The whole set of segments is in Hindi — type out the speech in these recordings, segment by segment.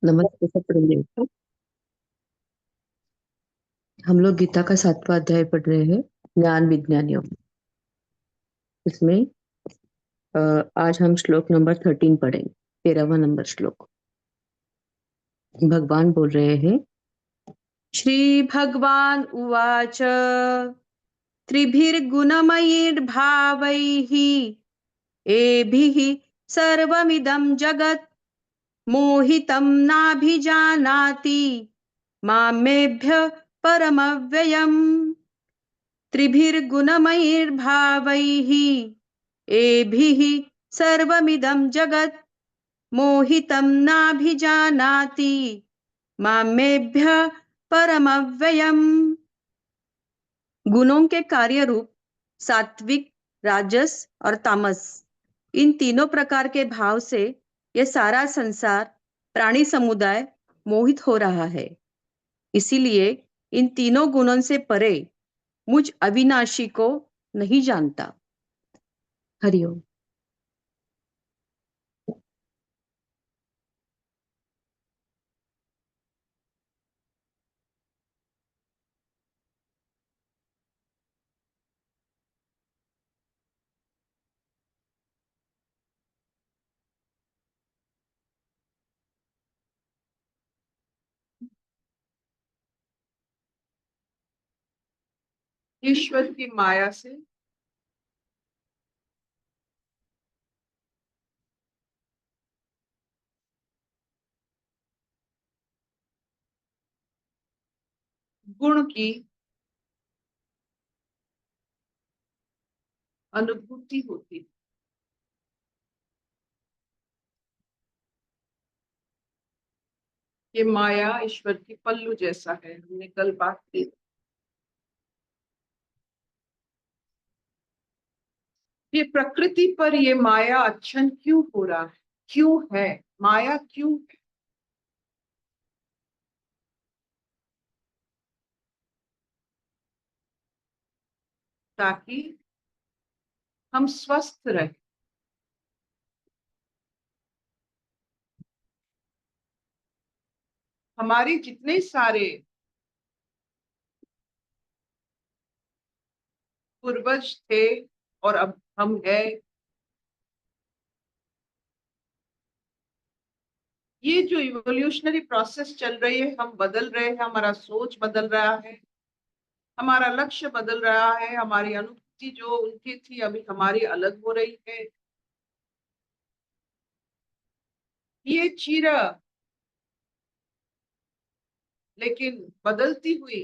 नमस्ते सप्रेम। हम लोग गीता का 7वां अध्याय पढ़ रहे हैं, ज्ञान विज्ञान योग। इसमें आज हम श्लोक नंबर 13 पढ़ेंगे, 13वां नंबर श्लोक। भगवान बोल रहे हैं, श्री भगवान उवाच त्रिभिर्गुणमयैर्भावैः एभिः सर्वमिदं जगत् मोहितं नाभिजानाति मामेभ्यः परमव्ययम्। त्रिभिर्गुणमयैर्भावैः एभिः सर्वमिदं जगत् मोहितं नाभिजानाति मामेभ्यः परमव्ययम्। गुणों के कार्य रूप सात्विक, राजस और तामस, इन तीनों प्रकार के भाव से यह सारा संसार, प्राणी समुदाय मोहित हो रहा है। इसीलिए इन तीनों गुणों से परे मुझ अविनाशी को नहीं जानता। हरिओम। ईश्वर की माया से गुण की अनुभूति होती है। ये माया ईश्वर की पल्लू जैसा है, हमने कल बात की। ये प्रकृति पर ये माया अच्छन क्यों हो रहा है, क्यों है माया, क्यों है? ताकि हम स्वस्थ रहें। हमारे जितने सारे पूर्वज थे और अब हम हैं, ये जो इवोल्यूशनरी प्रोसेस चल रही है, हम बदल रहे हैं, हमारा सोच बदल रहा है, हमारा लक्ष्य बदल रहा है, हमारी अनुभूति जो उनकी थी अभी हमारी अलग हो रही है। ये चिर लेकिन बदलती हुई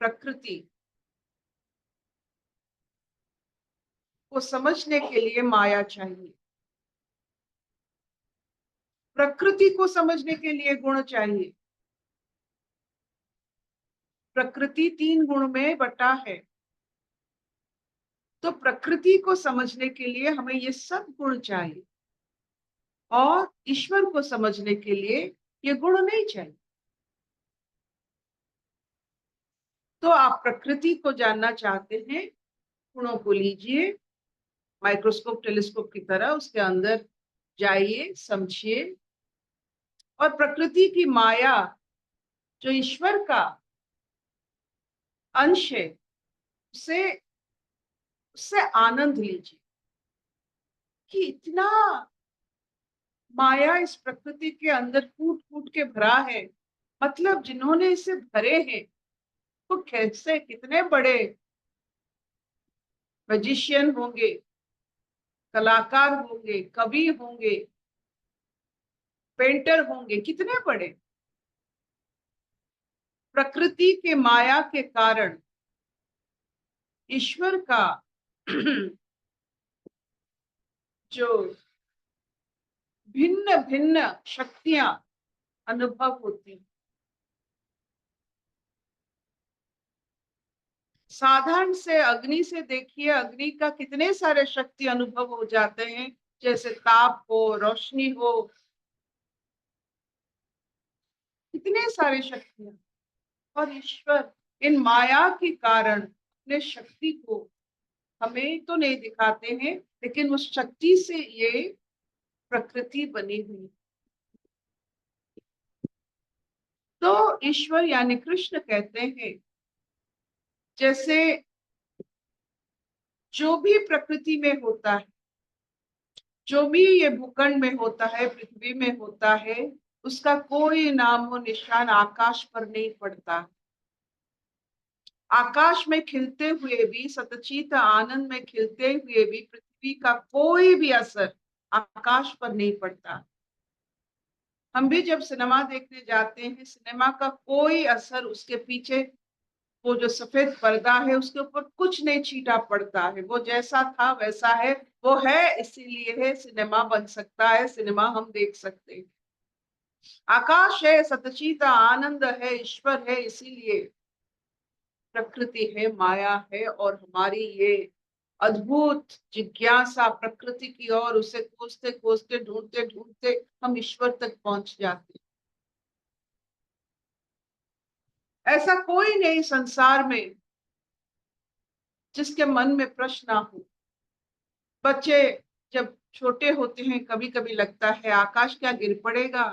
प्रकृति को समझने के लिए माया चाहिए। प्रकृति को समझने के लिए गुण चाहिए। प्रकृति 3 गुण में बटा है, तो प्रकृति को समझने के लिए हमें ये सब गुण चाहिए, और ईश्वर को समझने के लिए ये गुण नहीं चाहिए। तो आप प्रकृति को जानना चाहते हैं, गुणों को लीजिए, माइक्रोस्कोप टेलीस्कोप की तरह उसके अंदर जाइए, समझिए, और प्रकृति की माया जो ईश्वर का अंश है, उसे उससे आनंद लीजिए कि इतना माया इस प्रकृति के अंदर कूट कूट के भरा है। मतलब जिन्होंने इसे भरे हैं वो कैसे, कितने बड़े मैजिशियन होंगे, कलाकार होंगे, कवि होंगे, पेंटर होंगे, कितने बड़े। प्रकृति के माया के कारण ईश्वर का जो भिन्न भिन्न शक्तियां अनुभव होती हैं। साधारण से अग्नि से देखिए, अग्नि का कितने सारे शक्ति अनुभव हो जाते हैं, जैसे ताप हो, रोशनी हो, कितने सारे शक्तियां। और ईश्वर इन माया के कारण अपने शक्ति को हमें तो नहीं दिखाते हैं, लेकिन उस शक्ति से ये प्रकृति बनी हुई। ईश्वर यानी कृष्ण कहते हैं जैसे जो भी प्रकृति में होता है, जो भी ये भूखंड में होता है, पृथ्वी में होता है, उसका कोई नाम और निशान आकाश पर नहीं पड़ता। आकाश में खिलते हुए भी, सतचित आनंद में खिलते हुए भी पृथ्वी का कोई भी असर आकाश पर नहीं पड़ता। हम भी जब सिनेमा देखने जाते हैं, सिनेमा का कोई असर उसके पीछे वो जो सफेद पर्दा है उसके ऊपर कुछ नहीं छीटा पड़ता है, वो जैसा था वैसा है, वो है इसीलिए है, सिनेमा बन सकता है, सिनेमा हम देख सकते हैं। आकाश है, सतचित आनंद है, ईश्वर है, इसीलिए प्रकृति है, माया है, और हमारी ये अद्भुत जिज्ञासा प्रकृति की ओर, उसे खोजते खोजते ढूंढते ढूंढते हम ईश्वर तक पहुंच जाते। ऐसा कोई नहीं संसार में जिसके मन में प्रश्न ना हो। बच्चे जब छोटे होते हैं कभी कभी लगता है आकाश क्या गिर पड़ेगा,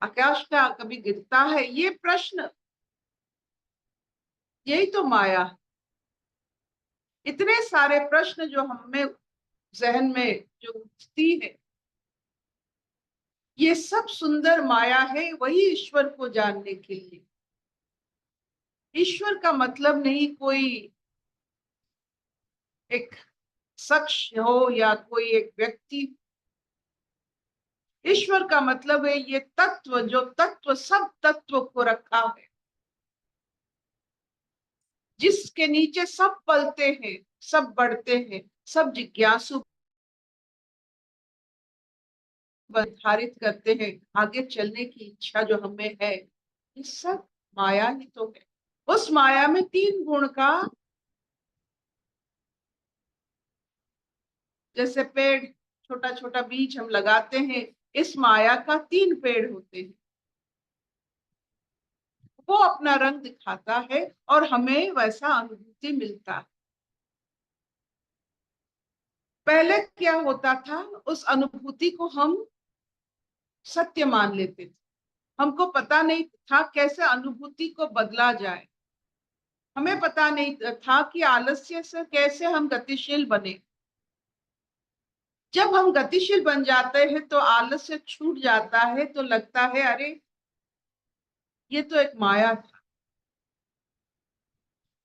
आकाश क्या कभी गिरता है, ये प्रश्न, यही तो माया है। इतने सारे प्रश्न जो हमें जहन में जो उठती है, ये सब सुंदर माया है, वही ईश्वर को जानने के लिए। ईश्वर का मतलब नहीं कोई एक शख्स हो या कोई एक व्यक्ति। ईश्वर का मतलब है ये तत्व, जो तत्व सब तत्व को रखा है, जिसके नीचे सब पलते हैं, सब बढ़ते हैं, सब जिज्ञासु निर्धारित करते हैं, आगे चलने की इच्छा जो हमें है, ये सब माया ही तो है। उस माया में तीन गुण का, जैसे पेड़ छोटा छोटा बीज हम लगाते हैं, इस माया का तीन पेड़ होते हैं, वो अपना रंग दिखाता है और हमें वैसा अनुभूति मिलता है। पहले क्या होता था, उस अनुभूति को हम सत्य मान लेते थे, हमको पता नहीं था कैसे अनुभूति को बदला जाए, हमें पता नहीं था कि आलस्य से कैसे हम गतिशील बने। जब हम गतिशील बन जाते हैं तो आलस्य छूट जाता है, तो लगता है अरे ये तो एक माया था।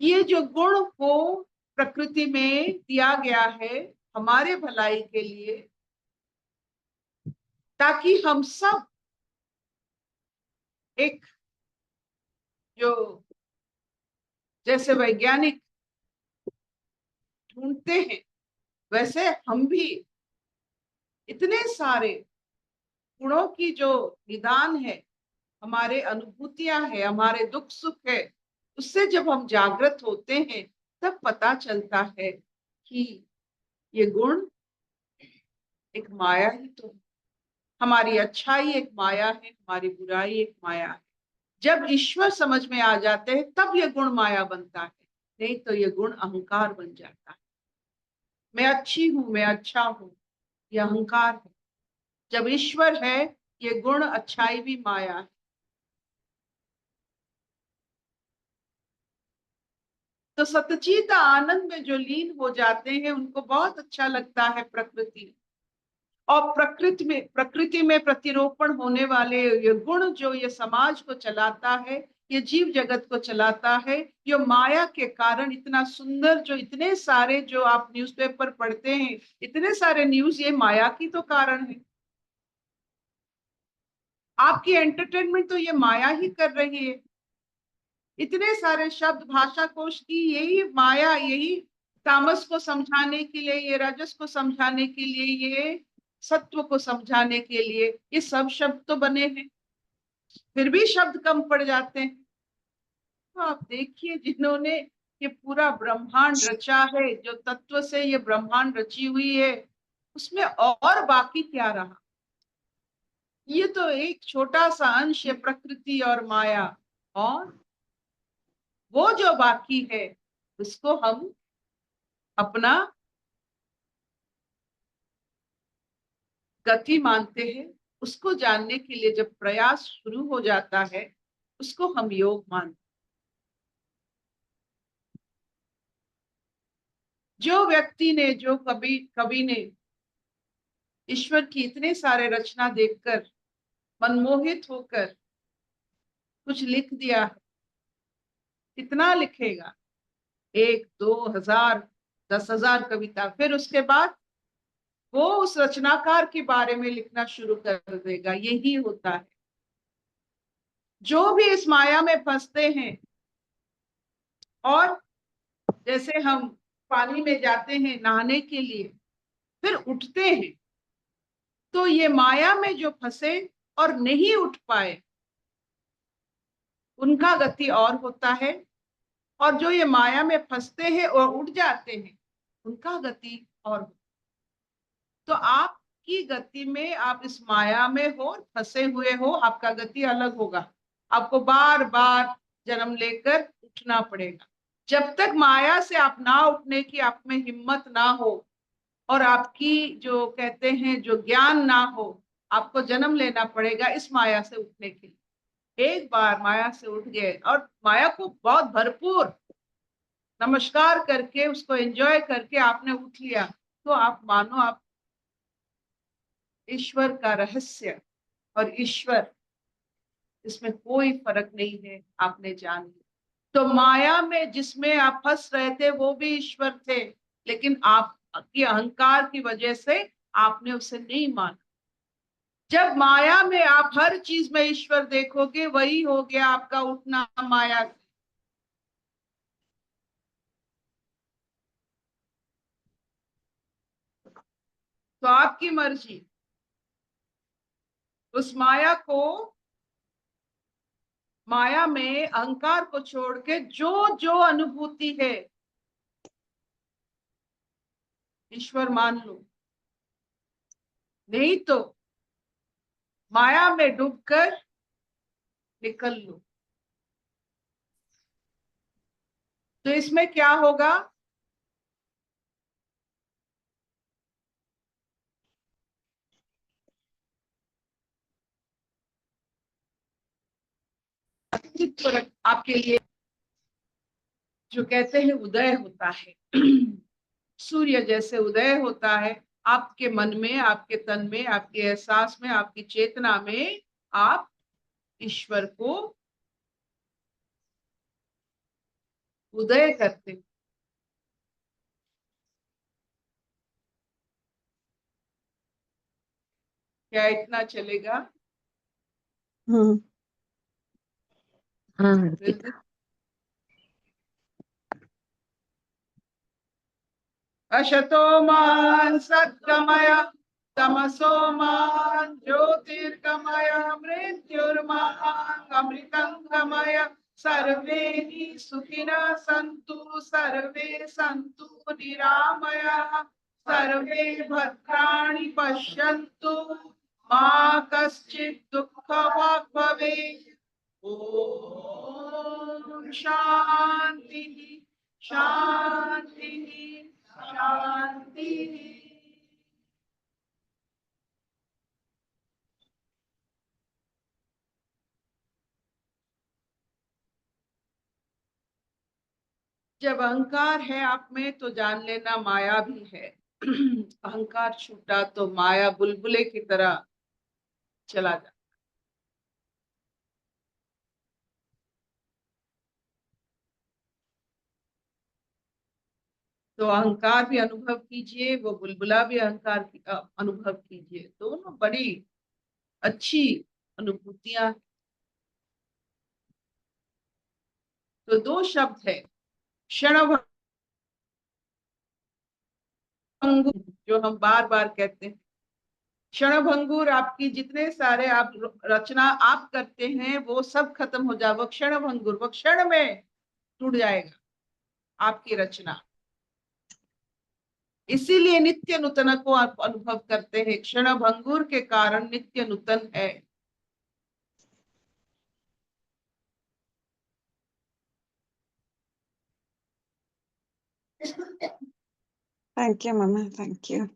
ये जो गुण को प्रकृति में दिया गया है हमारे भलाई के लिए, ताकि हम सब एक, जो जैसे वैज्ञानिक ढूंढते हैं वैसे हम भी इतने सारे गुणों की जो निदान है, हमारे अनुभूतियां है, हमारे दुख सुख है, उससे जब हम जागृत होते हैं तब पता चलता है कि ये गुण एक माया ही तो है, हमारी अच्छाई एक माया है, हमारी बुराई एक माया है। जब ईश्वर समझ में आ जाते हैं तब ये गुण माया बनता है, नहीं तो ये गुण अहंकार बन जाता है। मैं अच्छी हूं, मैं अच्छा हूं, ये अहंकार है। जब ईश्वर है, ये गुण अच्छाई भी माया है। तो सतचित आनंद में जो लीन हो जाते हैं उनको बहुत अच्छा लगता है प्रकृति, और प्रकृति में प्रतिरोपण होने वाले ये गुण जो ये समाज को चलाता है, ये जीव जगत को चलाता है, ये माया के कारण इतना सुंदर, जो इतने सारे जो आप न्यूज़पेपर पढ़ते हैं, इतने सारे न्यूज़, ये माया की तो कारण है। आपकी एंटरटेनमेंट तो ये माया ही कर रही है। इतने सारे शब्द भाषा कोश की यही माया, यही तामस को समझाने के लिए, ये रजस को समझाने के लिए, ये सत्व को समझाने के लिए, ये सब शब्द तो बने हैं, फिर भी शब्द कम पड़ जाते हैं। तो आप देखिए, जिन्होंने ये पूरा ब्रह्मांड रचा है, जो तत्व से ये ब्रह्मांड रची हुई है, उसमें और बाकी क्या रहा। ये तो एक छोटा सा अंश है, प्रकृति और माया, और वो जो बाकी है उसको हम अपना गति मानते हैं, उसको जानने के लिए जब प्रयास शुरू हो जाता है, उसको हम योग मानते। जो व्यक्ति ने, जो कवि ने ईश्वर की इतने सारे रचना देखकर मनमोहित होकर कुछ लिख दिया है, कितना लिखेगा? 1, 2 हजार, 10,000 कविता। फिर उसके बाद वो उस रचनाकार के बारे में लिखना शुरू कर देगा। यही होता है। जो भी इस माया में फंसते हैं, और जैसे हम पानी में जाते हैं नहाने के लिए, फिर उठते हैं, तो ये माया में जो फंसे और नहीं उठ पाए, उनका गति और होता है। और जो ये माया में फंसते हैं और उठ जाते हैं, उनका गति और होता है। तो आपकी गति में, आप इस माया में हो, फंसे हुए हो, आपका गति अलग होगा। आपको बार बार जन्म लेकर उठना पड़ेगा। जब तक माया से आप ना उठने की आप में हिम्मत ना हो, और आपकी जो कहते हैं जो ज्ञान ना हो, आपको जन्म लेना पड़ेगा इस माया से उठने के लिए। एक बार माया से उठ गए और माया को बहुत भरपूर नमस्कार करके, उसको एंजॉय करके आपने उठ लिया, तो आप मानो आप ईश्वर का रहस्य और ईश्वर, इसमें कोई फर्क नहीं है, आपने जान लिया। तो माया में जिसमें आप फंस रहे थे वो भी ईश्वर थे, लेकिन आपकी अहंकार की वजह से आपने उसे नहीं माना। जब माया में आप हर चीज में ईश्वर देखोगे, वही हो गया आपका उठना माया से। तो आपकी मर्जी, उस माया को, माया में अहंकार को छोड़ के जो जो अनुभूति है ईश्वर मान लो, नहीं तो माया में डूबकर निकल लो। तो इसमें क्या होगा? आपके लिए जो कहते हैं उदय होता है, सूर्य जैसे उदय होता है आपके मन में, आपके तन में, आपके एहसास में, आपकी चेतना में। आप ईश्वर को उदय करते हो। क्या इतना चलेगा? हम्म। हाँ बिल्कुल। अर्पिता। अशतो मा सद्गमय, तमसो मा ज्योतिर्गमय, मृत्युर्मा अमृतं गमय। सर्वे हि सुखिनः सन्तु, सर्वे सन्तु निरामयाः, सर्वे भद्राणि पश्यन्तु, मा कश्चित् दुःखभाग् भवेत्। ओम शांति शांति शांति। जब अहंकार है आप में, तो जान लेना माया भी है। अहंकार छूटा तो माया बुलबुले की तरह चला जाता। तो अहंकार भी अनुभव कीजिए, वो बुलबुला भी अहंकार की अनुभव कीजिए। दोनों बड़ी अच्छी अनुभूतियां। तो दो शब्द है, क्षण भंगुर, जो हम बार बार कहते हैं। क्षण भंगुर, आपकी जितने सारे आप रचना आप करते हैं वो सब खत्म हो जाए। वो क्षण भंगुर, वो क्षण में टूट जाएगा आपकी रचना। इसीलिए नित्य नूतन को आप अनुभव करते हैं। क्षण भंगुर के कारण नित्य नूतन है। थैंक यू मम्मा, थैंक यू।